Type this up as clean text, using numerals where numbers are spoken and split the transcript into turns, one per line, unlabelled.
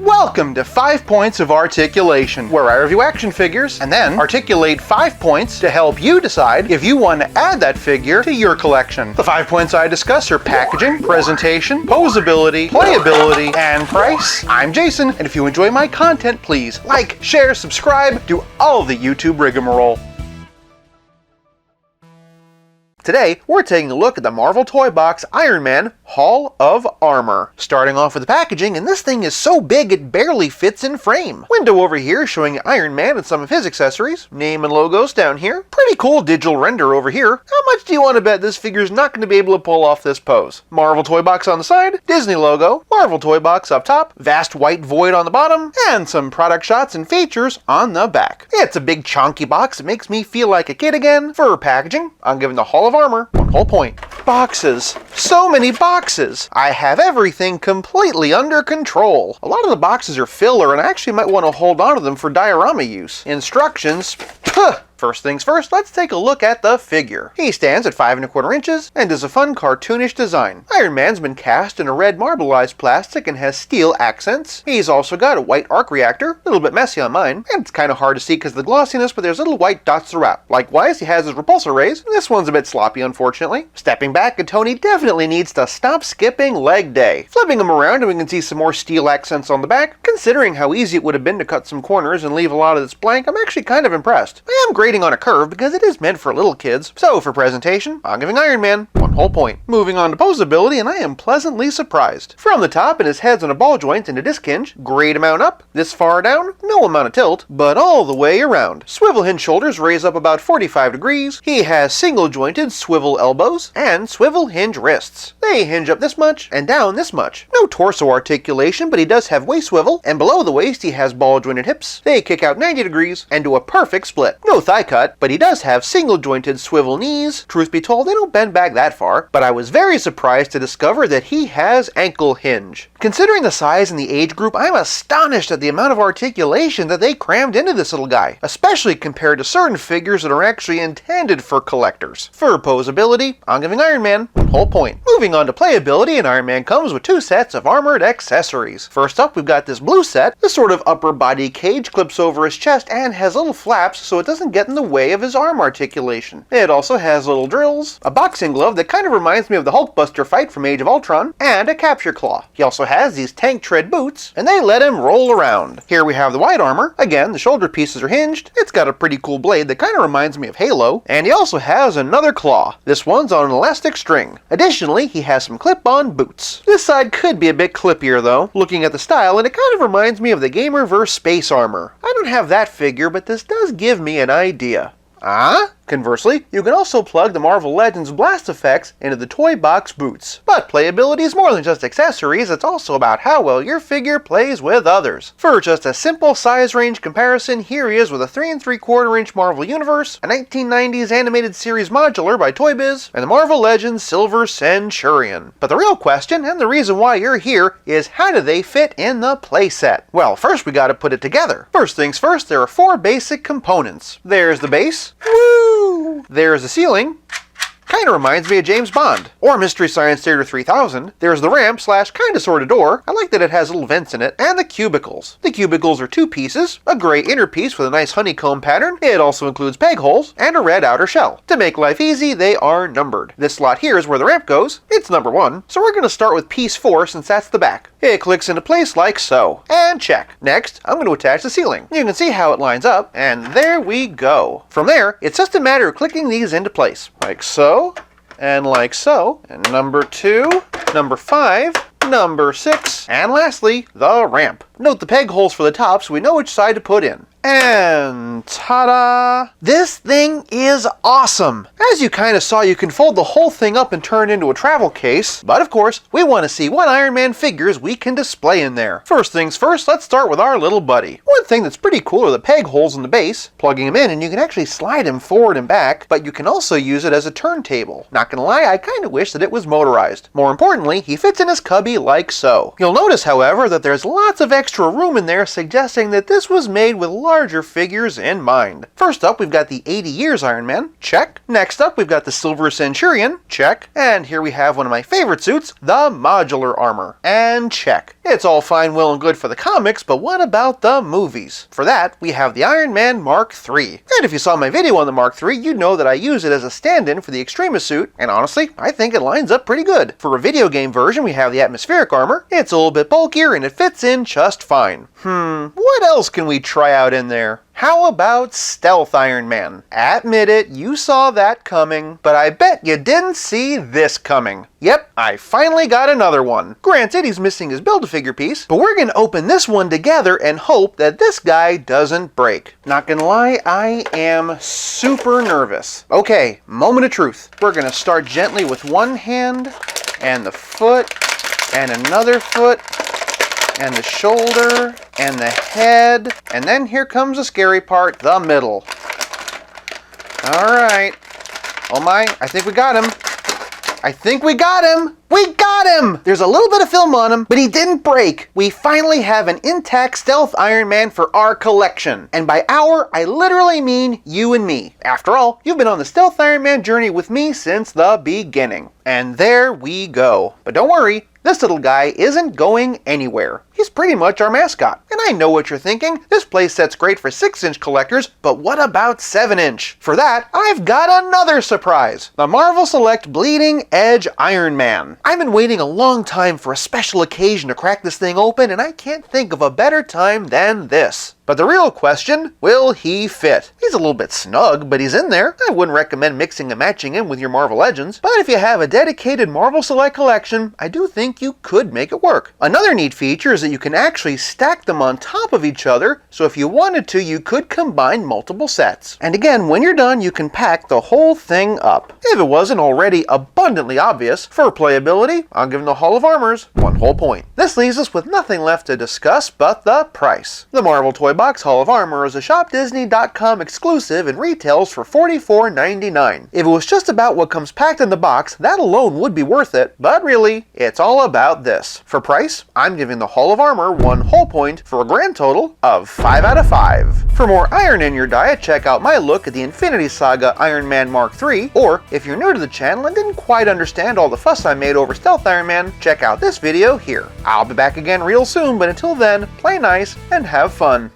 Welcome to 5 Points of Articulation, where I review action figures and then articulate 5 points to help you decide if you want to add that figure to your collection. The 5 points I discuss are packaging, presentation, posability, playability, and price. I'm Jason, and if you enjoy my content, please like, share, subscribe, do all the YouTube rigmarole. Today, we're taking a look at the Marvel Toybox Iron Man Hall of Armor. Starting off with the packaging, and this thing is so big it barely fits in frame. Window over here showing Iron Man and some of his accessories. Name and logos down here. Pretty cool digital render over here. How much do you want to bet this figure's not going to be able to pull off this pose? Marvel Toybox on the side, Disney logo, Marvel Toybox up top, vast white void on the bottom, and some product shots and features on the back. It's a big chunky box that makes me feel like a kid again. For packaging, I'm giving the Hall of Armor 1 whole point. Boxes. So many boxes. I have everything completely under control. A lot of the boxes are filler and I actually might want to hold on to them for diorama use. Instructions. First things first, let's take a look at the figure. He stands at 5 1/4 inches and is a fun cartoonish design. Iron Man's been cast in a red marbleized plastic and has steel accents. He's also got a white arc reactor, a little bit messy on mine, and it's kind of hard to see because of the glossiness, but there's little white dots throughout. Likewise, he has his repulsor rays. This one's a bit sloppy, unfortunately. Stepping back, and Tony definitely needs to stop skipping leg day. Flipping him around, and we can see some more steel accents on the back. Considering how easy it would have been to cut some corners and leave a lot of this blank, I'm actually kind of impressed. I am grading on a curve because it is meant for little kids. So for presentation, I'm giving Iron Man 1 whole point. Moving on to posability, and I am pleasantly surprised. From the top, and his head's on a ball joint and a disc hinge. Great amount up. This far down, no amount of tilt, but all the way around. Swivel hinge shoulders raise up about 45 degrees. He has single jointed swivel elbows and swivel hinge wrists. They hinge up this much and down this much. No torso articulation, but he does have waist swivel, and below the waist he has ball jointed hips. They kick out 90 degrees and do a perfect split. No thigh cut, but he does have single jointed swivel knees. Truth be told, they don't bend back that far, but I was very surprised to discover that he has ankle hinge. Considering the size and the age group, I'm astonished at the amount of articulation that they crammed into this little guy, especially compared to certain figures that are actually intended for collectors. For posability, I'm giving Iron Man 1 whole point. Moving on to playability, and Iron Man comes with 2 sets of armored accessories. First up, we've got this blue set. This sort of upper body cage clips over his chest and has little flaps so it doesn't get in the way of his arm articulation. It also has little drills, a boxing glove that kind of reminds me of the Hulkbuster fight from Age of Ultron, and a capture claw. He also has these tank tread boots, and they let him roll around. Here we have the white armor. Again, the shoulder pieces are hinged. It's got a pretty cool blade that kind of reminds me of Halo, and he also has another claw. This one's on an elastic string. Additionally, he has some clip-on boots. This side could be a bit clippier though, looking at the style, and it kind of reminds me of the Gamerverse space armor. I don't have that figure, but this does give me an idea. Conversely, you can also plug the Marvel Legends blast effects into the Toybox boots. But playability is more than just accessories, it's also about how well your figure plays with others. For just a simple size range comparison, here he is with a 3 3/4 inch Marvel Universe, a 1990s animated series modular by Toy Biz, and the Marvel Legends Silver Centurion. But the real question, and the reason why you're here, is how do they fit in the playset? Well, first we gotta put it together. First things first, there are 4 basic components. There's the base. Woo! There's the ceiling. Kinda reminds me of James Bond. Or Mystery Science Theater 3000. There's the ramp / kinda sorta door. I like that it has little vents in it. And the cubicles. The cubicles are 2 pieces. A gray inner piece with a nice honeycomb pattern. It also includes peg holes and a red outer shell. To make life easy, they are numbered. This slot here is where the ramp goes. It's number 1. So we're gonna start with piece 4 since that's the back. It clicks into place like so. And check. Next, I'm going to attach the ceiling. You can see how it lines up, and there we go. From there, it's just a matter of clicking these into place. Like so, and like so. And number 2, number 5, number 6, and lastly, the ramp. Note the peg holes for the top so we know which side to put in. And ta-da! This thing is awesome! As you kind of saw, you can fold the whole thing up and turn it into a travel case, but of course, we want to see what Iron Man figures we can display in there. First things first, let's start with our little buddy. One thing that's pretty cool are the peg holes in the base. Plugging them in and you can actually slide him forward and back, but you can also use it as a turntable. Not gonna lie, I kind of wish that it was motorized. More importantly, he fits in his cubby like so. You'll notice, however, that there's lots of extra room in there, suggesting that this was made with larger figures in mind. First up, we've got the 80 Years Iron Man, check. Next up, we've got the Silver Centurion, check. And here we have one of my favorite suits, the Modular Armor, and check. It's all fine, well, and good for the comics, but what about the movies? For that, we have the Iron Man Mark III. And if you saw my video on the Mark III, you'd know that I use it as a stand-in for the Extremis suit, and honestly, I think it lines up pretty good. For a video game version, we have the atmospheric armor. It's a little bit bulkier, and it fits in just fine. What else can we try out in there? How about Stealth Iron Man? Admit it, you saw that coming, but I bet you didn't see this coming. Yep, I finally got another one. Granted, he's missing his Build-A-Figure piece, but we're gonna open this one together and hope that this guy doesn't break. Not gonna lie, I am super nervous. Okay, moment of truth. We're gonna start gently with one hand, and the foot, and another foot, and the shoulder, and the head, and then here comes the scary part, the middle. Alright. Oh my, I think we got him. I think we got him! We got him! There's a little bit of film on him, but he didn't break. We finally have an intact Stealth Iron Man for our collection. And by our, I literally mean you and me. After all, you've been on the Stealth Iron Man journey with me since the beginning. And there we go. But don't worry, this little guy isn't going anywhere. He's pretty much our mascot. And I know what you're thinking, this playset's great for 6-inch collectors, but what about 7-inch? For that, I've got another surprise. The Marvel Select Bleeding Edge Iron Man. I've been waiting a long time for a special occasion to crack this thing open, and I can't think of a better time than this. But the real question, will he fit? He's a little bit snug, but he's in there. I wouldn't recommend mixing and matching him with your Marvel Legends, but if you have a dedicated Marvel Select collection, I do think you could make it work. Another neat feature is that you can actually stack them on top of each other, so if you wanted to, you could combine multiple sets. And again, when you're done, you can pack the whole thing up. If it wasn't already abundantly obvious, for playability, I'll give him the Hall of Armors 1 whole point. This leaves us with nothing left to discuss but the price. The Marvel Toybox Hall of Armor is a ShopDisney.com exclusive and retails for $44.99. If it was just about what comes packed in the box, that alone would be worth it, but really, it's all about this. For price, I'm giving the Hall of Armor 1 whole point for a grand total of 5 out of 5. For more iron in your diet, check out my look at the Infinity Saga Iron Man Mark III, or if you're new to the channel and didn't quite understand all the fuss I made over Stealth Iron Man, check out this video here. I'll be back again real soon, but until then, play nice and have fun.